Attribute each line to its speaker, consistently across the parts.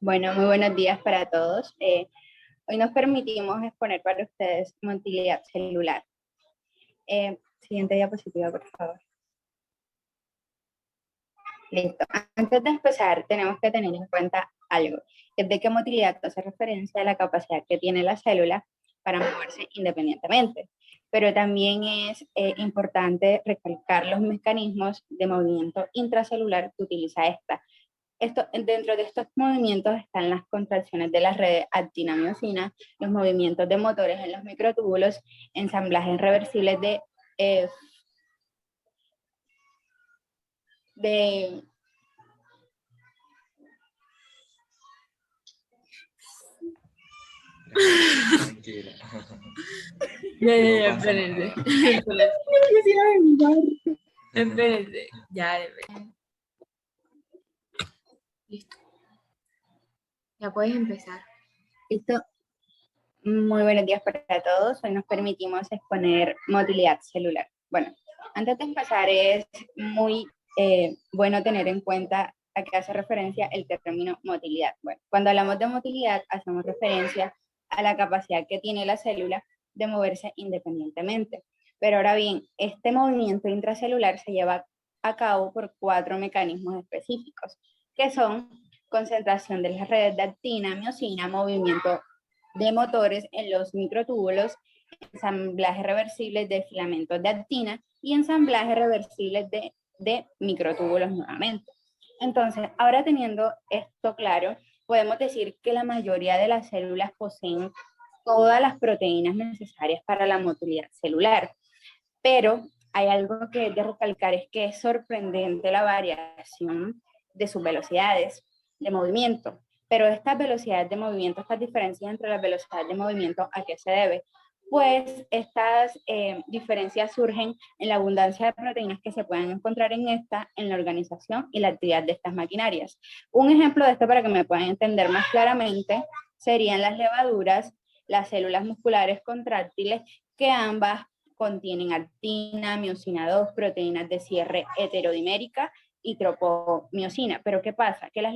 Speaker 1: Bueno, muy buenos días para todos. Hoy nos permitimos exponer para ustedes motilidad celular. Siguiente diapositiva, por favor. Listo. Antes de empezar, tenemos que tener en cuenta algo, es de que motilidad hace referencia a la capacidad que tiene la célula para moverse independientemente, pero también es importante recalcar los mecanismos de movimiento intracelular que utiliza esta. Dentro de estos movimientos están las contracciones de las redes actina-miosina, los movimientos de motores en los microtúbulos, ensamblajes reversibles eh, de
Speaker 2: Tranquila.
Speaker 3: Ya, espérense. Espérense. Ya, listo. Ya puedes empezar.
Speaker 1: Listo. Muy buenos días para todos. Hoy nos permitimos exponer motilidad celular. Bueno, antes de empezar es muy bueno tener en cuenta a qué hace referencia el término motilidad. Bueno, cuando hablamos de motilidad hacemos referencia a la capacidad que tiene la célula de moverse independientemente. Pero ahora bien, este movimiento intracelular se lleva a cabo por 4 mecanismos específicos, que son concentración de las redes de actina, miosina, movimiento de motores en los microtúbulos, ensamblajes reversibles de filamentos de actina y ensamblajes reversibles de microtúbulos nuevamente. Entonces, ahora teniendo esto claro, podemos decir que la mayoría de las células poseen todas las proteínas necesarias para la motilidad celular, pero hay algo que es de recalcar, es que es sorprendente la variación de sus velocidades de movimiento. Pero estas velocidades de movimiento, estas diferencias entre las velocidades de movimiento, ¿a qué se debe? Pues estas diferencias surgen en la abundancia de proteínas que se pueden encontrar en la organización y la actividad de estas maquinarias. Un ejemplo de esto, para que me puedan entender más claramente, serían las levaduras, las células musculares contráctiles, que ambas contienen actina, miosina 2, proteínas de cierre heterodimérica y tropomiosina. Pero ¿qué pasa? Que las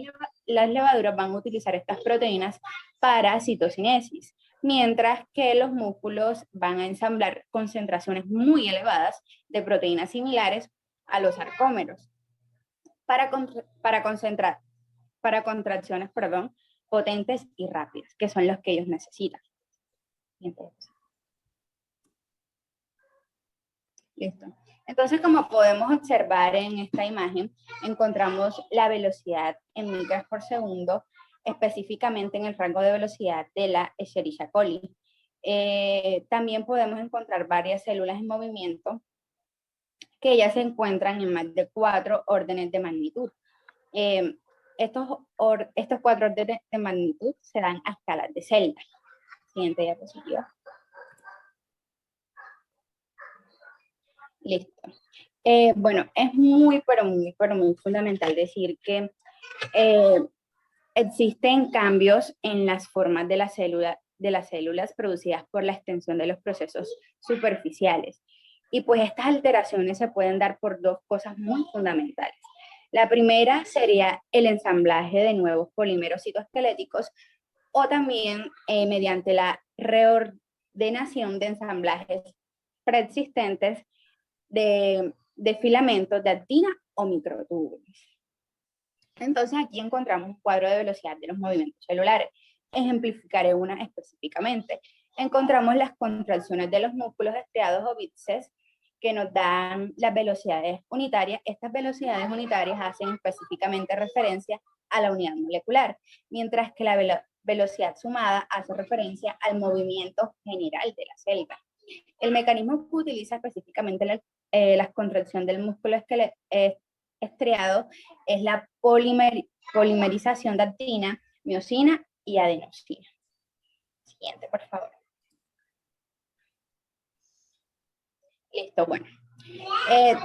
Speaker 1: levaduras van a utilizar estas proteínas para citocinesis, mientras que los músculos van a ensamblar concentraciones muy elevadas de proteínas similares a los sarcómeros para contracciones, potentes y rápidas, que son los que ellos necesitan. Listo. Entonces, como podemos observar en esta imagen, encontramos la velocidad en micras por segundo, específicamente en el rango de velocidad de la Escherichia coli. También podemos encontrar varias células en movimiento que ya se encuentran en más de 4 órdenes de magnitud. Estos 4 órdenes de magnitud se dan a escalas de celda. Siguiente diapositiva. Listo. Bueno, es muy fundamental decir que existen cambios en las formas de las células producidas por la extensión de los procesos superficiales. Y pues estas alteraciones se pueden dar por 2 cosas muy fundamentales. La primera sería el ensamblaje de nuevos polímeros citoesqueléticos o también mediante la reordenación de ensamblajes preexistentes de filamentos de actina o microtúbulos. Entonces aquí encontramos un cuadro de velocidad de los movimientos celulares. Ejemplificaré una específicamente. Encontramos las contracciones de los músculos estriados o bíceps que nos dan las velocidades unitarias. Estas velocidades unitarias hacen específicamente referencia a la unidad molecular, mientras que la velocidad sumada hace referencia al movimiento general de la célula. El mecanismo que utiliza específicamente la contracción del músculo estriado es la polimerización de actina, miosina y adenosina. Siguiente, por favor. Listo, bueno.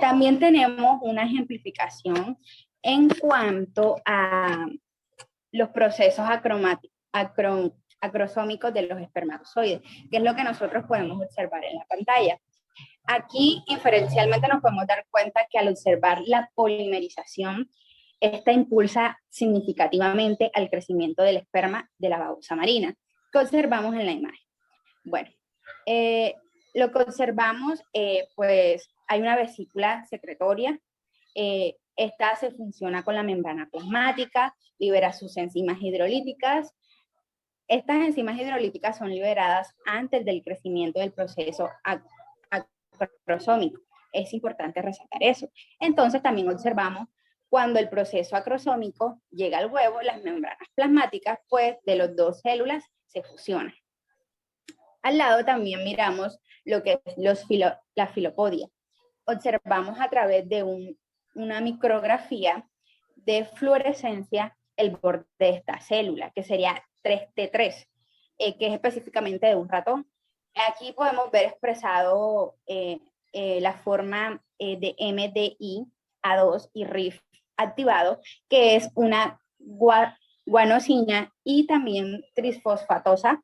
Speaker 1: También tenemos una ejemplificación en cuanto a los procesos acrosómicos de los espermatozoides, que es lo que nosotros podemos observar en la pantalla. Aquí, inferencialmente, nos podemos dar cuenta que al observar la polimerización esta impulsa significativamente al crecimiento del esperma de la babosa marina, que observamos en la imagen. Bueno, lo que observamos, pues hay una vesícula secretoria. Esta se funciona con la membrana plasmática, libera sus enzimas hidrolíticas. Estas enzimas hidrolíticas son liberadas antes del crecimiento del proceso acrosómico. Es importante resaltar eso. Entonces también observamos cuando el proceso acrosómico llega al huevo, las membranas plasmáticas, pues de las dos células se fusionan. Al lado también miramos lo que es la filopodia. Observamos a través de una micrografía de fluorescencia el borde de esta célula, que sería 3T3, que es específicamente de un ratón. Aquí podemos ver expresado la forma de MDI, A2 y RIF activado, que es una guanosina y también trisfosfatosa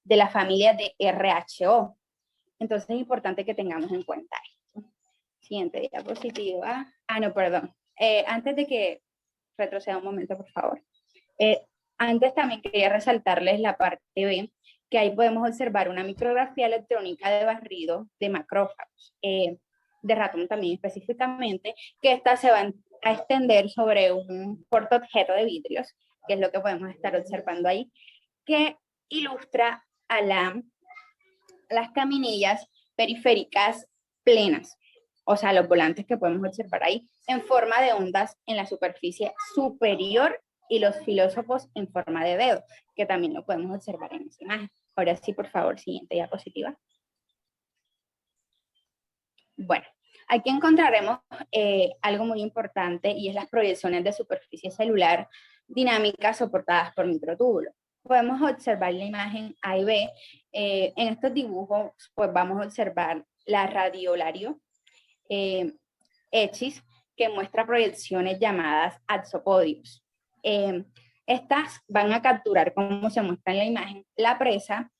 Speaker 1: de la familia de RHO. Entonces es importante que tengamos en cuenta esto. Siguiente diapositiva. No, perdón. Antes de que retroceda un momento, por favor. Antes también quería resaltarles la parte B, que ahí podemos observar una micrografía electrónica de barrido de macrófagos, de ratón también específicamente, que esta se va a extender sobre un portaobjeto de vidrios, que es lo que podemos estar observando ahí, que ilustra a las caminillas periféricas plenas, o sea, los volantes que podemos observar ahí, en forma de ondas en la superficie superior y los filósofos en forma de dedo, que también lo podemos observar en esa imagen. Ahora sí, por favor, siguiente diapositiva. Bueno, aquí encontraremos algo muy importante y es las proyecciones de superficie celular dinámica soportadas por microtúbulos. Podemos observar la imagen A y B. En estos dibujos, pues vamos a observar la radiolario hechis, que muestra proyecciones llamadas axopodios. Estas van a capturar, como se muestra en la imagen, la presa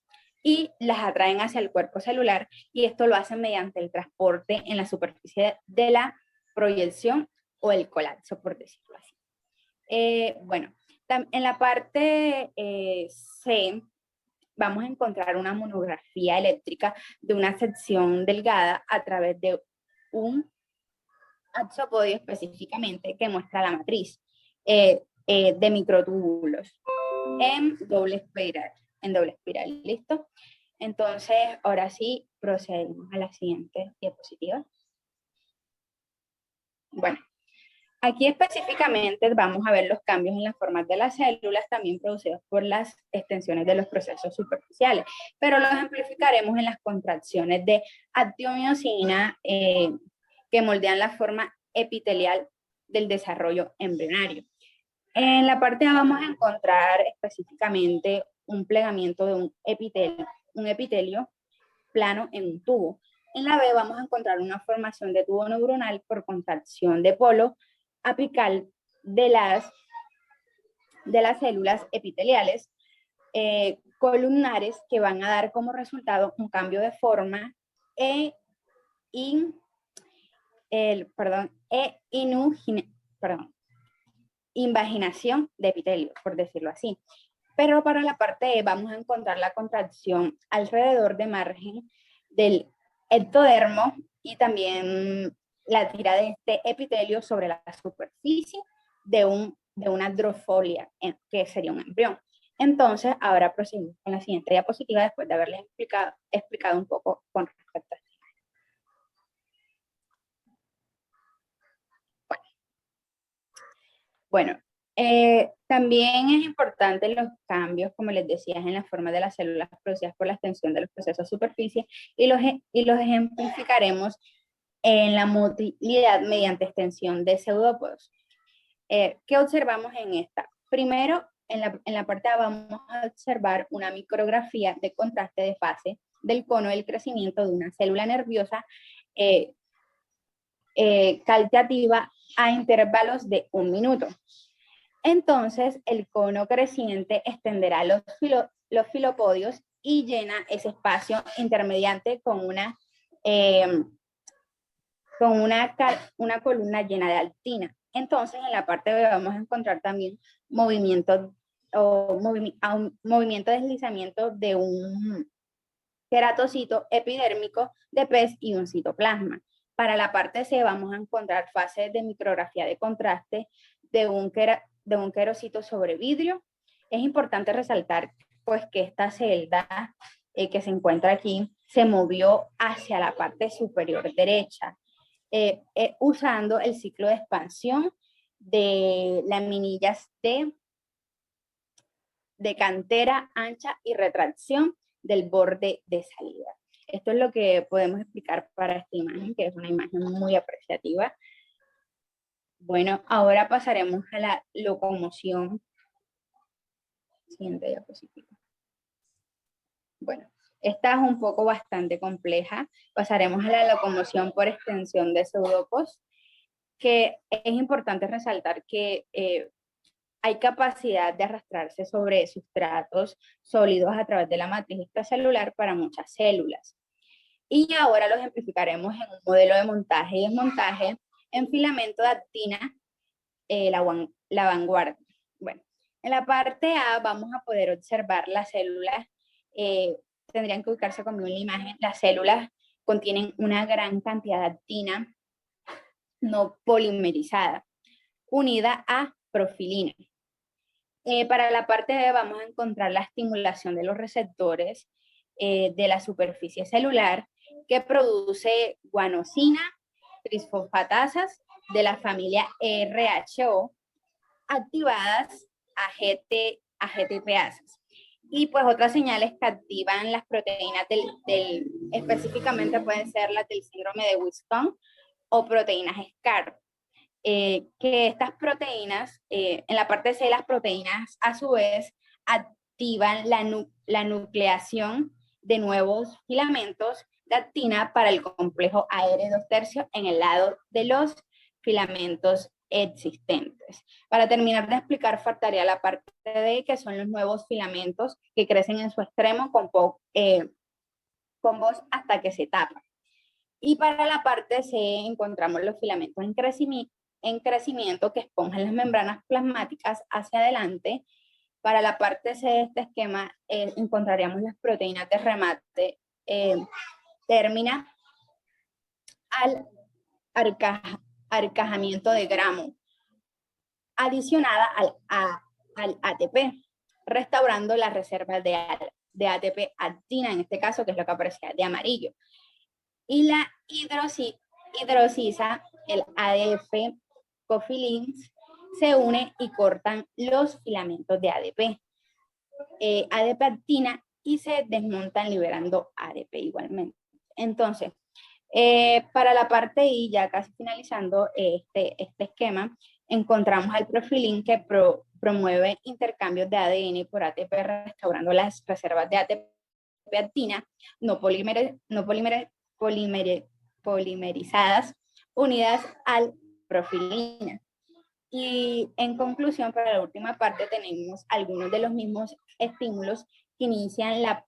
Speaker 1: y las atraen hacia el cuerpo celular, y esto lo hacen mediante el transporte en la superficie de la proyección o el colapso, por decirlo así. Bueno, en la parte C vamos a encontrar una monografía eléctrica de una sección delgada a través de un axopodio específicamente que muestra la matriz de microtúbulos en doble espiral, ¿listo? Entonces, ahora sí, procedemos a la siguiente diapositiva. Bueno, aquí específicamente vamos a ver los cambios en las formas de las células, también producidos por las extensiones de los procesos superficiales, pero los ejemplificaremos en las contracciones de actomiosina que moldean la forma epitelial del desarrollo embrionario. En la parte A vamos a encontrar específicamente un plegamiento de un epitelio plano en un tubo. En la B vamos a encontrar una formación de tubo neuronal por contracción de polo apical de las células epiteliales columnares, que van a dar como resultado un cambio de forma invaginación de epitelio, por decirlo así. Pero para la parte E vamos a encontrar la contracción alrededor de margen del ectodermo y también la tira de este epitelio sobre la superficie de una drofolia, que sería un embrión. Entonces, ahora proseguimos con la siguiente diapositiva después de haberles explicado un poco con respecto a esto. Bueno, también es importante los cambios, como les decía, en la forma de las células producidas por la extensión de los procesos de superficie, y los ejemplificaremos en la motilidad mediante extensión de pseudópodos. ¿Qué observamos en esta? Primero, en la parte A vamos a observar una micrografía de contraste de fase del cono del crecimiento de una célula nerviosa calciativa a intervalos de 1 minuto. Entonces, el cono creciente extenderá los filopodios y llena ese espacio intermediante con una columna llena de actina. Entonces, en la parte B vamos a encontrar también movimiento movimiento de deslizamiento de un queratocito epidérmico de pez y un citoplasma. Para la parte C vamos a encontrar fases de micrografía de contraste de un querocito sobre vidrio. Es importante resaltar pues que esta celda que se encuentra aquí se movió hacia la parte superior derecha, usando el ciclo de expansión de laminillas de cantera ancha y retracción del borde de salida. Esto es lo que podemos explicar para esta imagen, que es una imagen muy apreciativa. Bueno, ahora pasaremos a la locomoción. Siguiente diapositiva. Bueno, esta es un poco bastante compleja. Pasaremos a la locomoción por extensión de pseudopos, que es importante resaltar que hay capacidad de arrastrarse sobre sustratos sólidos a través de la matriz extracelular para muchas células. Y ahora lo ejemplificaremos en un modelo de montaje y desmontaje en filamento de actina, la vanguardia. Bueno, en la parte A vamos a poder observar las células, tendrían que ubicarse conmigo en la imagen, las células contienen una gran cantidad de actina no polimerizada, unida a profilina. Para la parte B vamos a encontrar la estimulación de los receptores de la superficie celular que produce guanosina, trisfosfatasas de la familia RHO activadas a GTPasas. Y pues otras señales que activan las proteínas específicamente pueden ser las del síndrome de Wiscombe o proteínas SCAR. Que estas proteínas, en la parte C, las proteínas a su vez activan la nucleación de nuevos filamentos de actina para el complejo AR2 tercio en el lado de los filamentos existentes. Para terminar de explicar, faltaría la parte D, que son los nuevos filamentos que crecen en su extremo con voz hasta que se tapan. Y para la parte C encontramos los filamentos en crecimiento que esponjan las membranas plasmáticas hacia adelante. Para la parte C de este esquema encontraríamos las proteínas de remate términa al arcajamiento de gramo, adicionada al ATP, restaurando las reservas de ATP actina, en este caso, que es lo que aparece de amarillo. Y la hidrosisa, el ADF cofilins, se une y cortan los filamentos de ADP, ADP actina, y se desmontan liberando ADP igualmente. Entonces, para la parte I, ya casi finalizando este esquema, encontramos al profilín que promueve intercambios de ADN por ATP, restaurando las reservas de ATP actina no polimerizadas unidas al profilina. Y en conclusión, para la última parte tenemos algunos de los mismos estímulos que inician la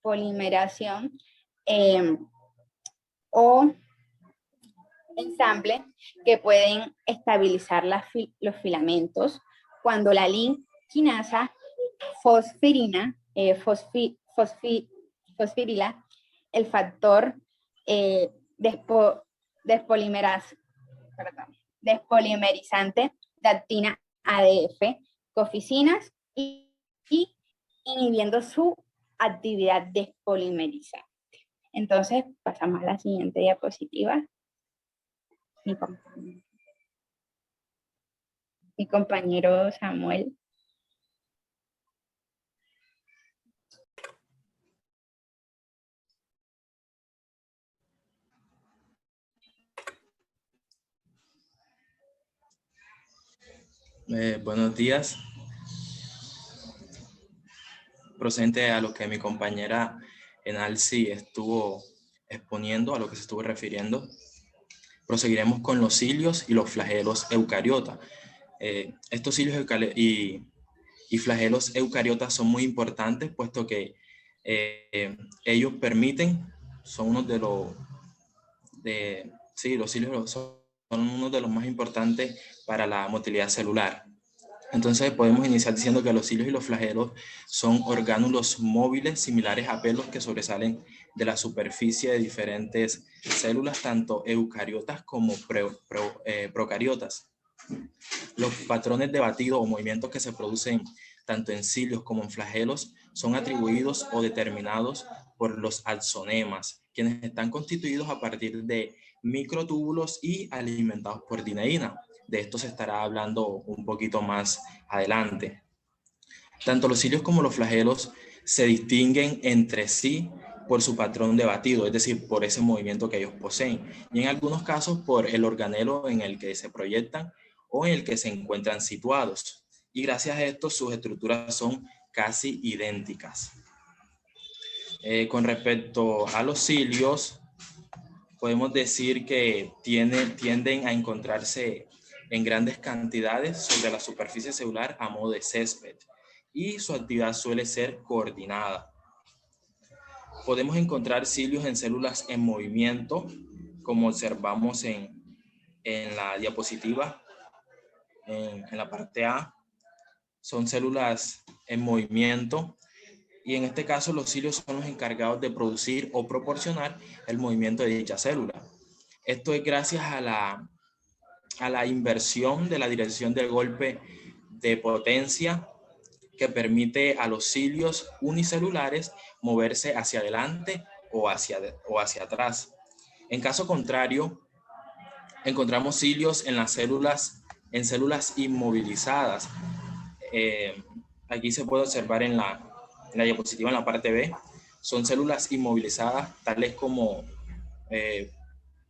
Speaker 1: polimeración o ensamble que pueden estabilizar los filamentos cuando la quinasa fosfirina, fosfirila, el factor despolimerizante de actina ADF, coficinas y inhibiendo su actividad despolimerizante. Entonces, pasamos a la siguiente diapositiva. Mi compañero Samuel.
Speaker 2: Buenos días. Procedente a lo que mi compañera Enalci estuvo exponiendo, a lo que se estuvo refiriendo, proseguiremos con los cilios y los flagelos eucariotas. Estos cilios y flagelos eucariotas son muy importantes, puesto que ellos permiten, son unos los cilios son uno de los más importantes para la motilidad celular. Entonces podemos iniciar diciendo que los cilios y los flagelos son orgánulos móviles similares a pelos que sobresalen de la superficie de diferentes células, tanto eucariotas como procariotas. Los patrones de batido o movimientos que se producen tanto en cilios como en flagelos son atribuidos o determinados por los axonemas, quienes están constituidos a partir de microtúbulos y alimentados por dineína. De esto se estará hablando un poquito más adelante. Tanto los cilios como los flagelos se distinguen entre sí por su patrón de batido, es decir, por ese movimiento que ellos poseen, y en algunos casos por el organelo en el que se proyectan o en el que se encuentran situados. Y gracias a esto sus estructuras son casi idénticas. Con respecto a los cilios, podemos decir que tienden a encontrarse en grandes cantidades sobre la superficie celular a modo de césped y su actividad suele ser coordinada. Podemos encontrar cilios en células en movimiento, como observamos en la diapositiva, en la parte A. Son células en movimiento y en este caso los cilios son los encargados de producir o proporcionar el movimiento de dicha célula. Esto es gracias a la inversión de la dirección del golpe de potencia que permite a los cilios unicelulares moverse hacia adelante o hacia atrás. En caso contrario, encontramos cilios en células inmovilizadas. Aquí se puede observar en la diapositiva en la parte B. Son células inmovilizadas, tales como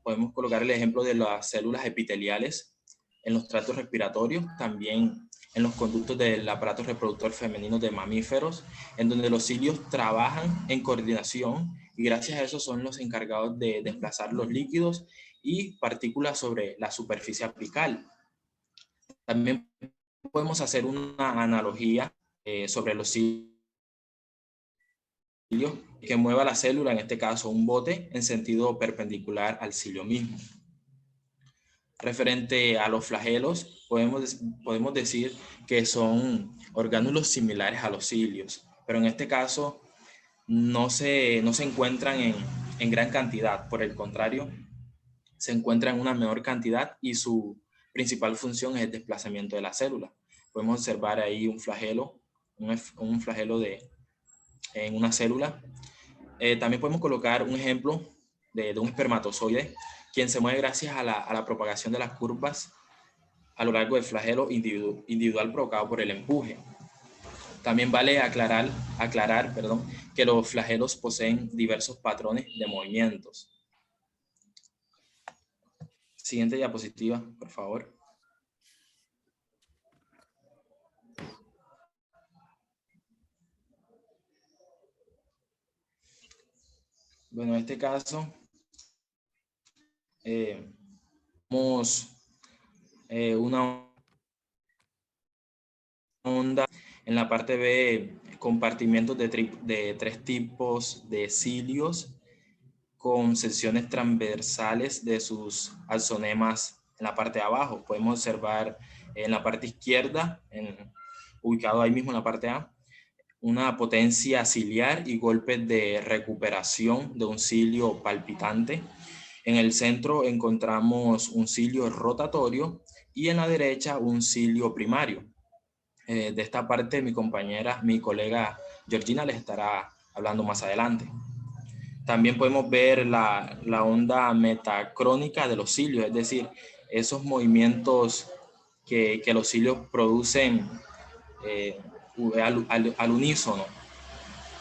Speaker 2: podemos colocar el ejemplo de las células epiteliales en los tractos respiratorios, también en los conductos del aparato reproductor femenino de mamíferos, en donde los cilios trabajan en coordinación y gracias a eso son los encargados de desplazar los líquidos y partículas sobre la superficie apical. También podemos hacer una analogía sobre los cilios que mueva la célula, en este caso un bote, en sentido perpendicular al cilio mismo. Referente a los flagelos, podemos decir que son orgánulos similares a los cilios, pero en este caso no se encuentran en gran cantidad. Por el contrario, se encuentran en una menor cantidad y su principal función es el desplazamiento de la célula. Podemos observar ahí un flagelo, un flagelo en una célula. También podemos colocar un ejemplo de un espermatozoide, quien se mueve gracias a la propagación de las curvas a lo largo del flagelo individual provocado por el empuje. También vale aclarar, que los flagelos poseen diversos patrones de movimientos. Siguiente diapositiva, por favor. Bueno, en este caso, tenemos una onda en la parte B, compartimientos de 3 tipos de cilios con secciones transversales de sus axonemas en la parte de abajo. Podemos observar en la parte izquierda, ubicado ahí mismo en la parte A, una potencia ciliar y golpes de recuperación de un cilio palpitante. En el centro encontramos un cilio rotatorio y en la derecha un cilio primario. De esta parte mi colega Georgina les estará hablando más adelante. También podemos ver la onda metacrónica de los cilios, es decir, esos movimientos que los cilios producen al unísono.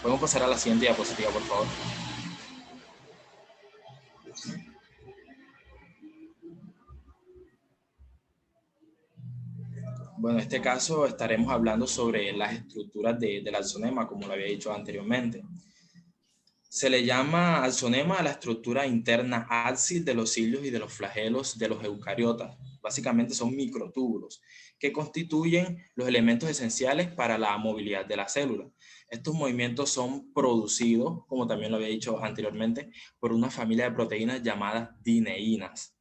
Speaker 2: Podemos pasar a la siguiente diapositiva, por favor. Bueno, en este caso estaremos hablando sobre las estructuras del axonema, como lo había dicho anteriormente. Se le llama axonema a la estructura interna axis de los cilios y de los flagelos de los eucariotas. Básicamente son microtúbulos que constituyen los elementos esenciales para la movilidad de la célula. Estos movimientos son producidos, como también lo había dicho anteriormente, por una familia de proteínas llamadas dineínas.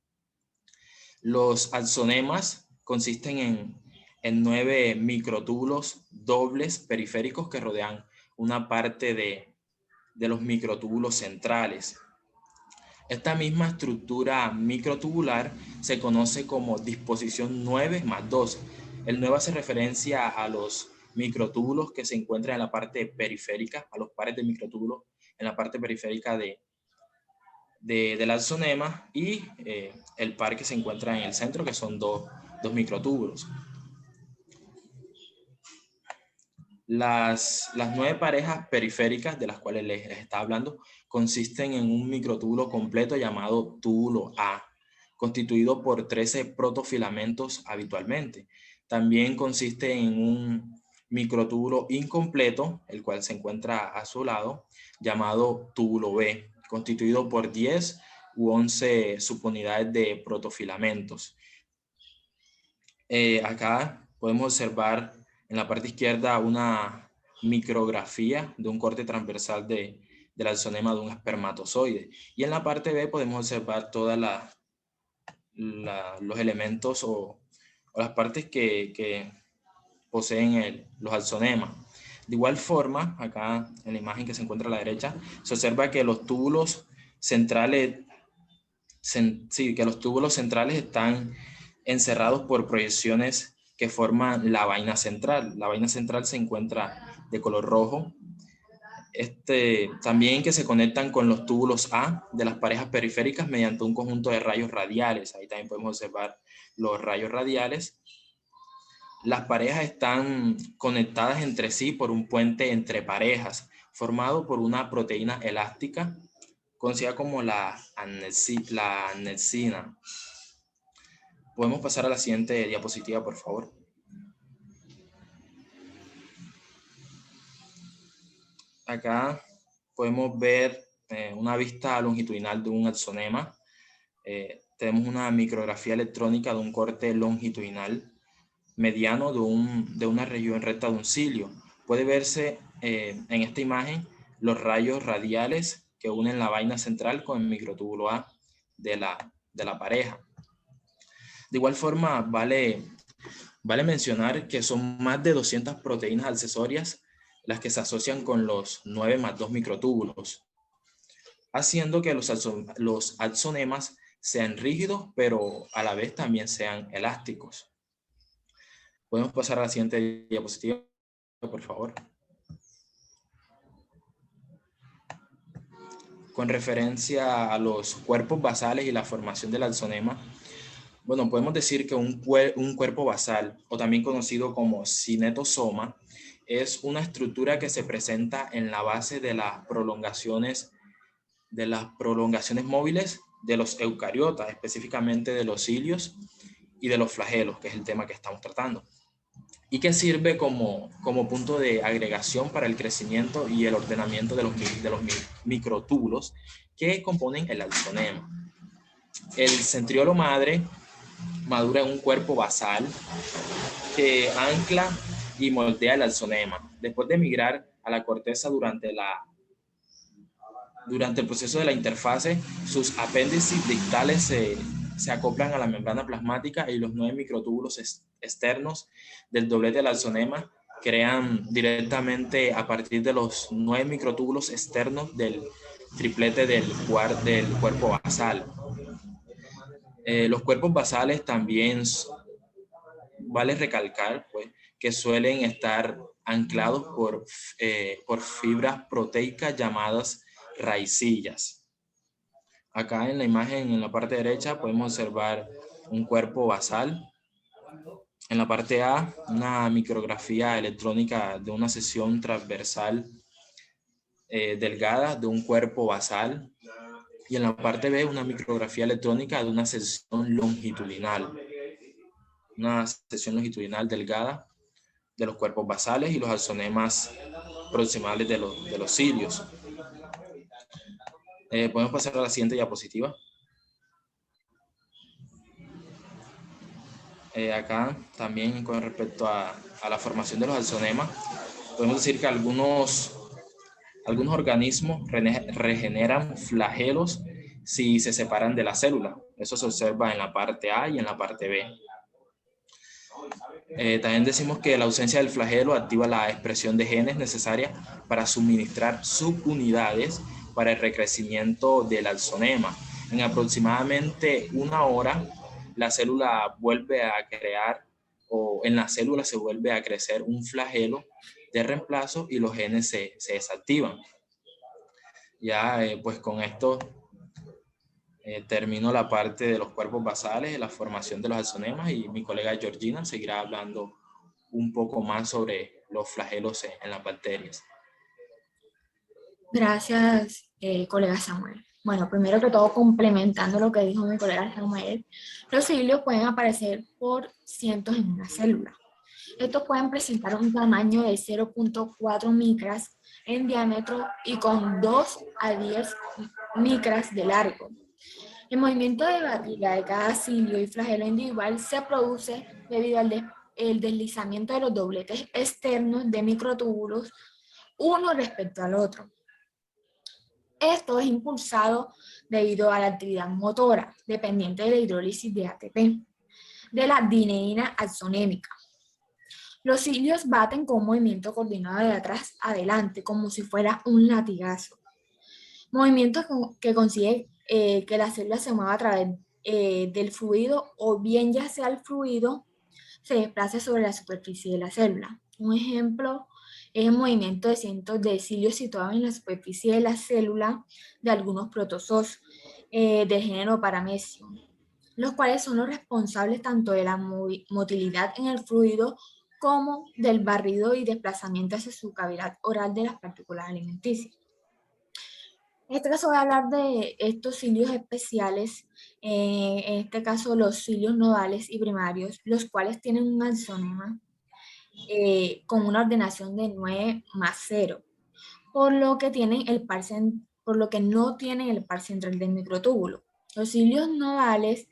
Speaker 2: Los axonemas consisten en 9 microtúbulos dobles periféricos que rodean una parte de los microtúbulos centrales. Esta misma estructura microtubular se conoce como disposición 9+2. El 9 hace referencia a los microtúbulos que se encuentran en la parte periférica, a los pares de microtúbulos en la parte periférica del axonema, y el par que se encuentra en el centro, que son dos microtúbulos. Las 9 parejas periféricas de las cuales les estaba hablando consisten en un microtúbulo completo llamado túbulo A, constituido por 13 protofilamentos habitualmente. También consiste en un microtúbulo incompleto, el cual se encuentra a su lado, llamado túbulo B, constituido por 10 u 11 subunidades de protofilamentos. Acá podemos observar en la parte izquierda una micrografía de un corte transversal del axonema de un espermatozoide. Y en la parte B podemos observar todos los elementos o las partes que poseen los axonemas. De igual forma, acá en la imagen que se encuentra a la derecha, se observa que los túbulos centrales, están encerrados por proyecciones que forman la vaina central. La vaina central se encuentra de color rojo. También que se conectan con los túbulos A de las parejas periféricas mediante un conjunto de rayos radiales. Ahí también podemos observar los rayos radiales. Las parejas están conectadas entre sí por un puente entre parejas, formado por una proteína elástica, conocida como la annexina. Podemos pasar a la siguiente diapositiva, por favor. Acá podemos ver una vista longitudinal de un axonema. Tenemos una micrografía electrónica de un corte longitudinal mediano de una región recta de un cilio. Puede verse en esta imagen los rayos radiales que unen la vaina central con el microtúbulo A de la pareja. De igual forma, vale mencionar que son más de 200 proteínas accesorias las que se asocian con los 9+2 microtúbulos, haciendo que los axonemas sean rígidos, pero a la vez también sean elásticos. Podemos pasar a la siguiente diapositiva, por favor. Con referencia a los cuerpos basales y la formación del axonema, bueno, podemos decir que un cuerpo basal, o también conocido como cinetosoma, es una estructura que se presenta en la base de las prolongaciones móviles de los eucariotas, específicamente de los cilios y de los flagelos, que es el tema que estamos tratando, y que sirve como punto de agregación para el crecimiento y el ordenamiento de los microtúbulos que componen el axonema. El centriolo madre madura en un cuerpo basal que ancla y moldea el axonema. Después de migrar a la corteza durante el proceso de la interfase, sus apéndices distales se acoplan a la membrana plasmática y los 9 microtúbulos externos del doblete del axonema crean directamente a partir de los 9 microtúbulos externos del triplete del cuerpo basal. Los cuerpos basales también vale recalcar pues, que suelen estar anclados por fibras proteicas llamadas raicillas. Acá en la imagen, en la parte derecha, podemos observar un cuerpo basal. En la parte A, una micrografía electrónica de una sección transversal delgada de un cuerpo basal. Y en la parte B, una micrografía electrónica de una sección longitudinal. Una sección longitudinal delgada de los cuerpos basales y los axonemas proximales de los cilios. Podemos pasar a la siguiente diapositiva. Acá también con respecto a la formación de los axonemas, podemos decir que algunos organismos regeneran flagelos si se separan de la célula. Eso se observa en la parte A y en la parte B. También decimos que la ausencia del flagelo activa la expresión de genes necesarias para suministrar subunidades para el recrecimiento del axonema. En aproximadamente 1 hora, la célula vuelve a crear, o en la célula se vuelve a crecer un flagelo de reemplazo y los genes se desactivan. Ya pues con esto termino la parte de los cuerpos basales, de la formación de los axonemas, y mi colega Georgina seguirá hablando un poco más sobre los flagelos en las bacterias.
Speaker 3: Gracias, colega Samuel. Bueno, primero que todo, complementando lo que dijo mi colega Samuel, los cilios pueden aparecer por cientos en una célula. Estos pueden presentar un tamaño de 0.4 micras en diámetro y con 2 a 10 micras de largo. El movimiento de barriga de cada cilio y flagelo individual se produce debido al deslizamiento de los dobletes externos de microtúbulos uno respecto al otro. Esto es impulsado debido a la actividad motora dependiente de la hidrólisis de ATP, de la dineína axonémica. Los cilios baten con un movimiento coordinado de atrás adelante, como si fuera un latigazo. Movimiento que consigue que la célula se mueva a través del fluido, o bien ya sea el fluido se desplace sobre la superficie de la célula. Un ejemplo es el movimiento de cientos de cilios situados en la superficie de la célula de algunos protozoos del género Paramecium, los cuales son los responsables tanto de la motilidad en el fluido como del barrido y desplazamiento hacia su cavidad oral de las partículas alimenticias. En este caso voy a hablar de estos cilios especiales, en este caso los cilios nodales y primarios, los cuales tienen un axonema con una ordenación de 9+0, por lo que no tienen el par central del microtúbulo. Los cilios nodales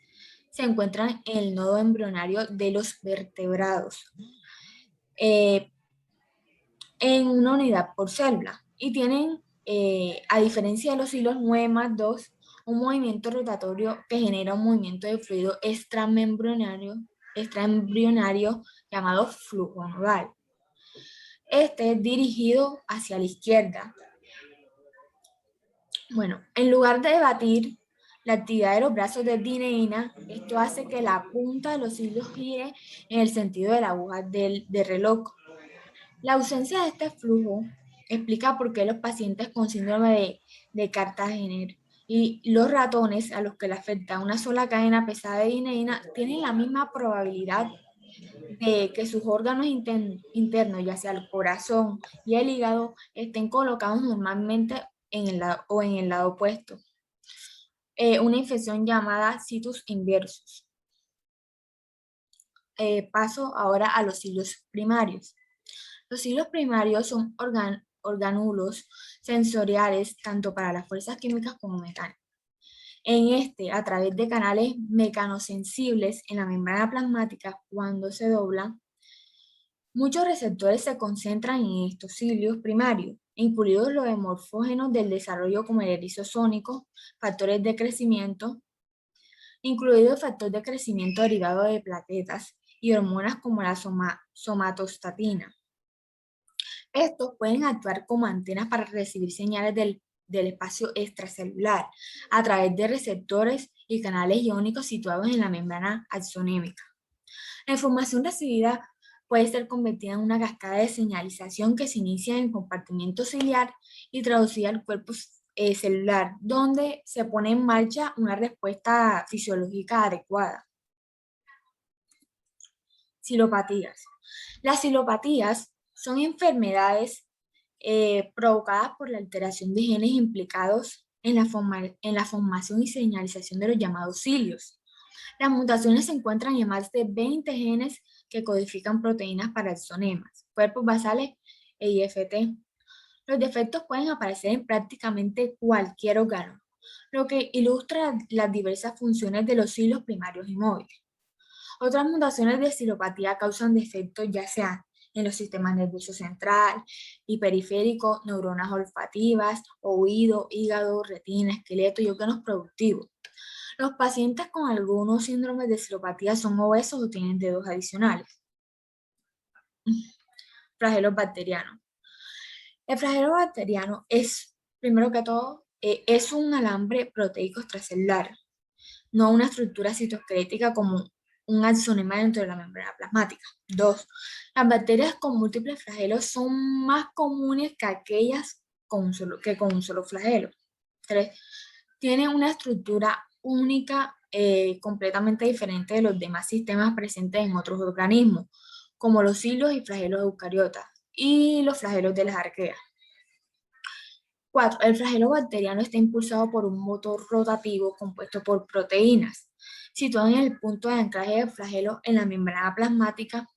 Speaker 3: se encuentran en el nodo embrionario de los vertebrados, en una unidad por célula, y tienen, a diferencia de los cilios 9+2, un movimiento rotatorio que genera un movimiento de fluido extraembrionario llamado flujo nodal. Este es dirigido hacia la izquierda. Bueno, en lugar de debatir la actividad de los brazos de dineína, esto hace que la punta de los cilios gire en el sentido de la aguja del reloj. La ausencia de este flujo explica por qué los pacientes con síndrome de Cartagener y los ratones a los que le afecta una sola cadena pesada de dineína tienen la misma probabilidad de que sus órganos internos, ya sea el corazón y el hígado, estén colocados normalmente en el lado opuesto. Una infección llamada situs inversus. Paso ahora a los cilios primarios. Los cilios primarios son orgánulos sensoriales tanto para las fuerzas químicas como mecánicas. A través de canales mecanosensibles en la membrana plasmática, cuando se dobla, muchos receptores se concentran en estos cilios primarios, incluidos los hemorfógenos del desarrollo como el erizo sónico, factores de crecimiento, incluido el factor de crecimiento derivado de plaquetas y hormonas como la somatostatina. Estos pueden actuar como antenas para recibir señales del espacio extracelular a través de receptores y canales iónicos situados en la membrana axonémica. La información recibida puede ser convertida en una cascada de señalización que se inicia en el compartimiento ciliar y traducida al cuerpo celular, donde se pone en marcha una respuesta fisiológica adecuada. Cilopatías. Las cilopatías son enfermedades provocadas por la alteración de genes implicados en la formación y señalización de los llamados cilios. Las mutaciones se encuentran en más de 20 genes que codifican proteínas para axonemas, cuerpos basales e IFT. Los defectos pueden aparecer en prácticamente cualquier órgano, lo que ilustra las diversas funciones de los cilios primarios y móviles. Otras mutaciones de cilopatía causan defectos ya sean en los sistemas nervioso central y periférico, neuronas olfativas, oído, hígado, retina, esqueleto y órganos productivos. Los pacientes con algunos síndromes de celopatía son obesos o tienen dedos adicionales. Flagelos bacterianos. El flagelo bacteriano es, primero que todo, es un alambre proteico extracelular, no una estructura citoesquelética como un axonema dentro de la membrana plasmática. 2. Las bacterias con múltiples flagelos son más comunes que aquellas con un solo flagelo. 3. Tienen una estructura única, completamente diferente de los demás sistemas presentes en otros organismos, como los cilios y flagelos eucariotas y los flagelos de las arqueas. 4. El flagelo bacteriano está impulsado por un motor rotativo compuesto por proteínas, situado en el punto de anclaje del flagelo en la membrana plasmática.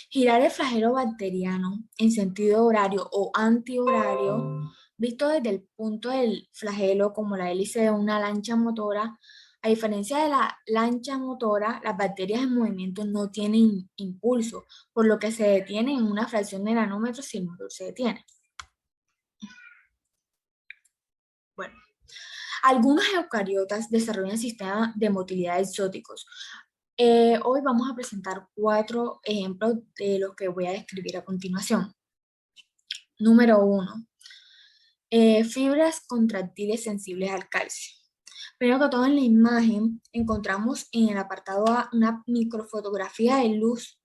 Speaker 3: Girar el flagelo bacteriano en sentido horario o antihorario, visto desde el punto del flagelo como la hélice de una lancha motora. A diferencia de la lancha motora, las bacterias en movimiento no tienen impulso, por lo que se detienen en una fracción de nanómetros si el motor se detiene. Bueno, algunos eucariotas desarrollan sistemas de motilidad exóticos. Hoy vamos a presentar 4 ejemplos de los que voy a describir a continuación. Número 1. Fibras contractiles sensibles al calcio. Primero que todo, en la imagen encontramos en el apartado A una microfotografía de luz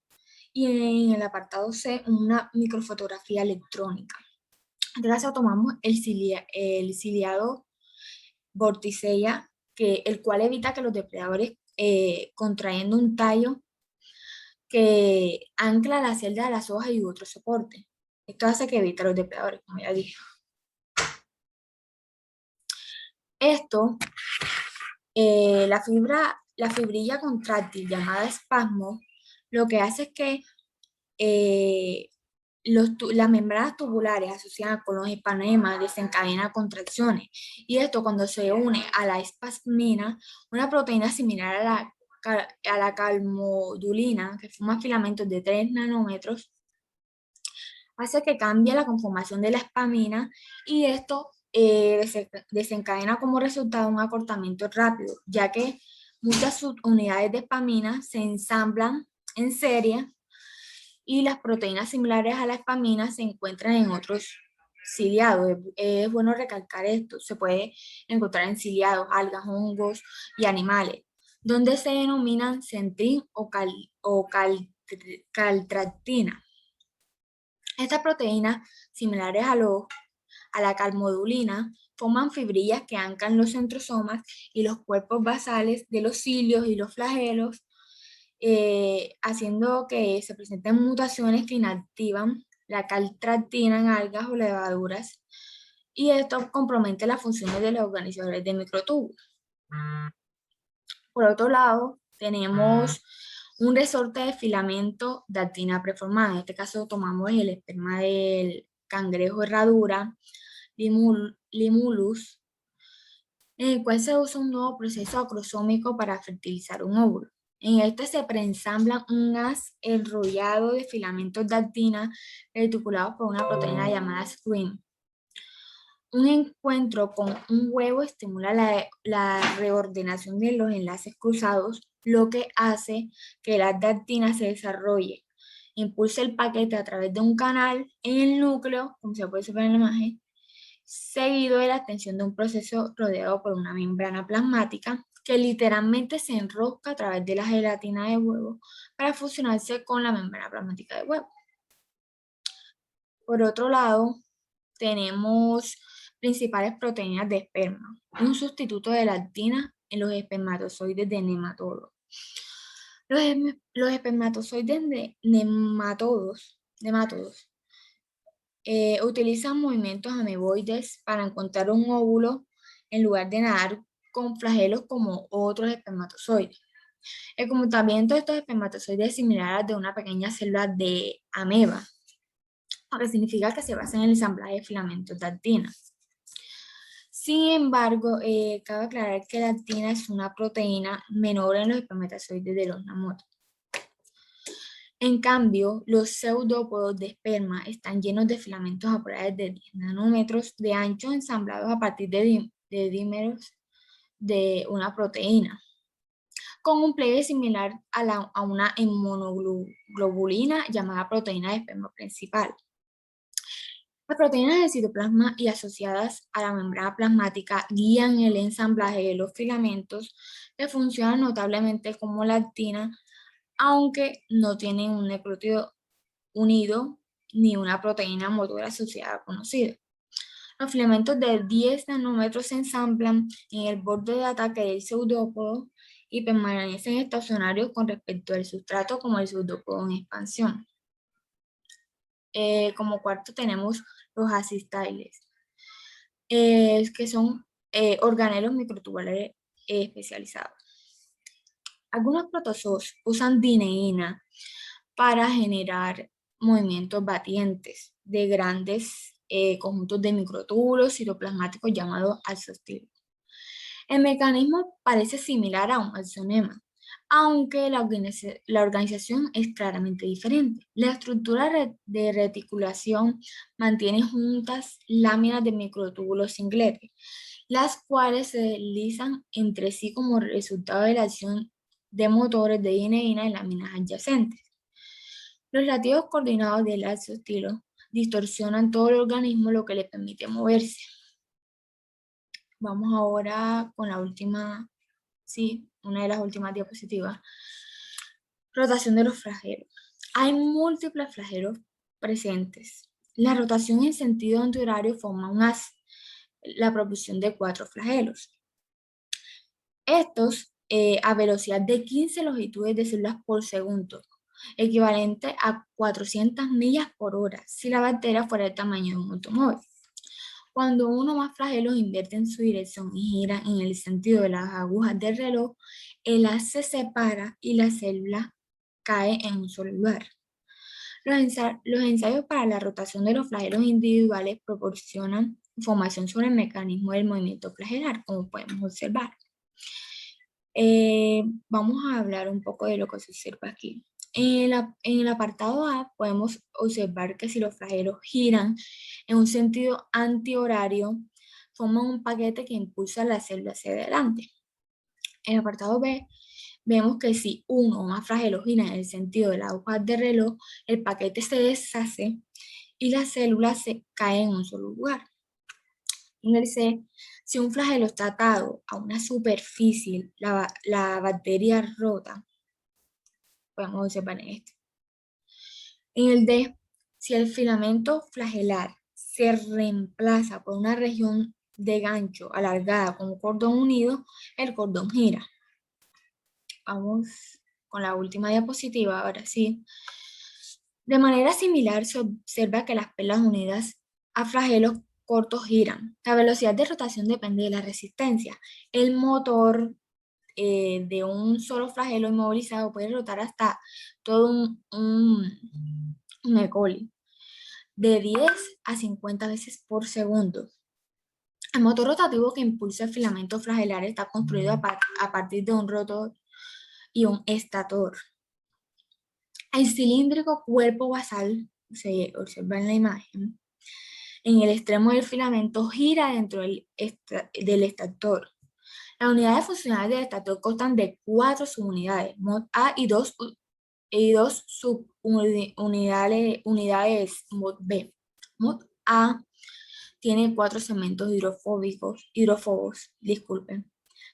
Speaker 3: y en el apartado C una microfotografía electrónica. En este caso tomamos el ciliado Vorticella, el cual evita que los depredadores, contrayendo un tallo que ancla la celda de las hojas y otros soportes. Esto hace que evite a los depredadores, como ya dije. Esto, la fibrilla contráctil llamada espasmo, lo que hace es que las membranas tubulares asociadas con los hispanemas desencadenan contracciones, y esto cuando se une a la espasmina, una proteína similar a la calmodulina, que forma filamentos de 3 nanómetros, hace que cambie la conformación de la espasmina, y esto desencadena como resultado un acortamiento rápido, ya que muchas subunidades de espasmina se ensamblan en serie y las proteínas similares a la espasmina se encuentran en otros ciliados. Es bueno recalcar esto. Se puede encontrar en ciliados, algas, hongos y animales, donde se denominan centrin o caltractina. Estas proteínas, similares a la calmodulina, forman fibrillas que anclan los centrosomas y los cuerpos basales de los cilios y los flagelos, haciendo que se presenten mutaciones que inactivan la caltractina en algas o levaduras, y esto compromete las funciones de los organizadores de microtúbulos. Por otro lado, tenemos un resorte de filamento de actina preformada. En este caso tomamos el esperma del cangrejo herradura, Limulus, en el cual se usa un nuevo proceso acrosómico para fertilizar un óvulo. En este se preensambla un haz enrollado de filamentos de actina reticulados por una proteína llamada screen. Un encuentro con un huevo estimula la reordenación de los enlaces cruzados, lo que hace que la actina se desarrolle. Impulsa el paquete a través de un canal en el núcleo, como se puede ver en la imagen, seguido de la extensión de un proceso rodeado por una membrana plasmática que literalmente se enrosca a través de la gelatina de huevo para fusionarse con la membrana plasmática de huevo. Por otro lado, tenemos principales proteínas de esperma, un sustituto de la actina en los espermatozoides de nematodos. Los espermatozoides de nematodos utilizan movimientos ameboides para encontrar un óvulo en lugar de nadar con flagelos como otros espermatozoides. El comportamiento de estos espermatozoides es similar al de una pequeña célula de ameba, lo que significa que se basa en el ensamblaje de filamentos de actina. Sin embargo, cabe aclarar que la actina es una proteína menor en los espermatozoides de los nematodos. En cambio, los pseudópodos de esperma están llenos de filamentos apolares de 10 nanómetros de ancho ensamblados a partir de dímeros de una proteína, con un pliegue similar a una inmunoglobulina llamada proteína de esperma principal. Las proteínas del citoplasma y asociadas a la membrana plasmática guían el ensamblaje de los filamentos, que funcionan notablemente como la actina, aunque no tienen un nucleótido unido ni una proteína motora asociada conocida. Los filamentos de 10 nanómetros se ensamblan en el borde de ataque del pseudópodo y permanecen estacionarios con respecto al sustrato como el pseudópodo en expansión. Como cuarto tenemos los acistiles, que son organelos microtubulares especializados. Algunos protozoos usan dineína para generar movimientos batientes de grandes conjuntos de microtúbulos citoplasmáticos llamados alzostilos. El mecanismo parece similar a un alzonema, aunque la organización es claramente diferente. La estructura de reticulación mantiene juntas láminas de microtúbulos singletes, las cuales se deslizan entre sí como resultado de la acción de motores de dineína en láminas adyacentes. Los latidos coordinados del alzostilo distorsionan todo el organismo, lo que le permite moverse. Vamos ahora con la última, sí, una de las últimas diapositivas. Rotación de los flagelos. Hay múltiples flagelos presentes. La rotación en sentido antihorario forma un haz, la propulsión de 4 flagelos. Estos a velocidad de 15 longitudes de células por segundo, equivalente a 400 millas por hora, si la batería fuera el tamaño de un automóvil. Cuando uno o más flagelos invierten su dirección y giran en el sentido de las agujas del reloj, el haz se separa y la célula cae en un solo lugar. Los ensayos para la rotación de los flagelos individuales proporcionan información sobre el mecanismo del movimiento flagelar, como podemos observar. Vamos a hablar un poco de lo que se observa aquí. En el apartado A podemos observar que si los flagelos giran en un sentido antihorario, forman un paquete que impulsa la célula hacia adelante. En el apartado B, vemos que si uno o más flagelos giran en el sentido de la aguja de reloj, el paquete se deshace y la célula se cae en un solo lugar. En el C, si un flagelo está atado a una superficie, la bacteria rota. Podemos observar en este. En el D, si el filamento flagelar se reemplaza por una región de gancho alargada con un cordón unido, el cordón gira. Vamos con la última diapositiva, ahora sí. De manera similar, se observa que las perlas unidas a flagelos cortos giran. La velocidad de rotación depende de la resistencia. El motor de un solo flagelo inmovilizado puede rotar hasta todo un E. coli de 10 a 50 veces por segundo. El motor rotativo que impulsa el filamento flagelar está construido a partir de un rotor y un estator. El cilíndrico cuerpo basal, se observa en la imagen, en el extremo del filamento gira dentro del estator. Las unidades funcionales del estator constan de 4 subunidades, mod A y 2 subunidades mod B. Mod A tiene 4 segmentos hidrófobos,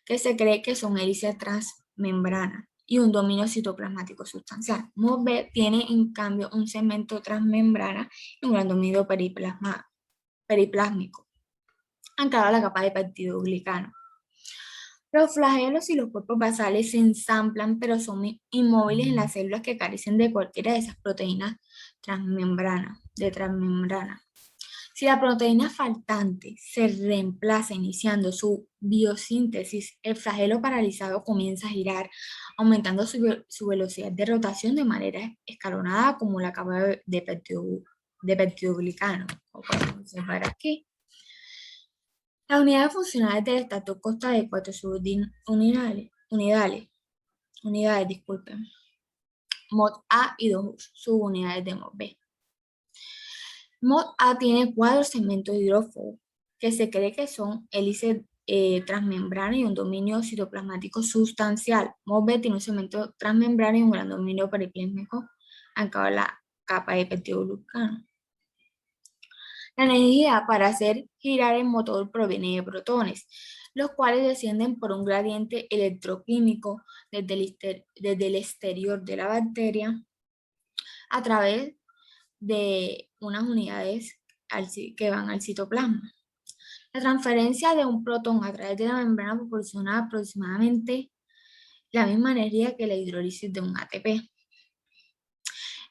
Speaker 3: que se cree que son hélices transmembrana y un dominio citoplasmático sustancial. Mod B tiene en cambio un segmento transmembrana y un gran dominio periplásmico, anclado a la capa de peptidoglicano. Los flagelos y los cuerpos basales se ensamblan, pero son inmóviles en las células que carecen de cualquiera de esas proteínas transmembrana. Si la proteína faltante se reemplaza iniciando su biosíntesis, el flagelo paralizado comienza a girar, aumentando su velocidad de rotación de manera escalonada como la capa de peptidoglicano, como podemos observar aquí. Las unidades funcionales del estator consta de 4 unidades. mod A y 2 subunidades de mod B. Mod A tiene 4 segmentos hidrófobos que se cree que son hélices transmembrana y un dominio citoplasmático sustancial. Mod B tiene un segmento transmembrana y un gran dominio periplásmico anclado en la capa de peptidoglucano. La energía para hacer girar el motor proviene de protones, los cuales descienden por un gradiente electroquímico desde el exterior de la bacteria a través de unas unidades que van al citoplasma. La transferencia de un protón a través de la membrana proporciona aproximadamente la misma energía que la hidrólisis de un ATP.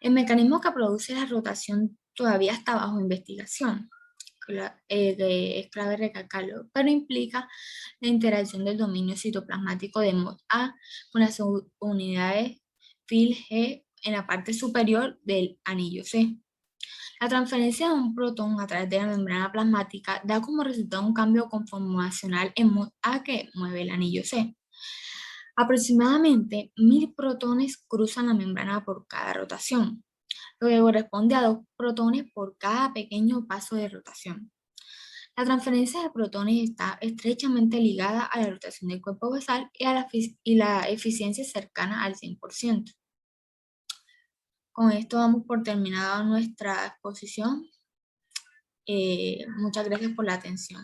Speaker 3: El mecanismo que produce la rotación todavía está bajo investigación, es clave recalcarlo, pero implica la interacción del dominio citoplasmático de mod A con las unidades fil G en la parte superior del anillo C. La transferencia de un protón a través de la membrana plasmática da como resultado un cambio conformacional en mod A que mueve el anillo C. Aproximadamente 1000 protones cruzan la membrana por cada rotación, lo que corresponde a 2 protones por cada pequeño paso de rotación. La transferencia de protones está estrechamente ligada a la rotación del cuerpo basal y la eficiencia cercana al 100%. Con esto damos por terminada nuestra exposición. Muchas gracias por la atención.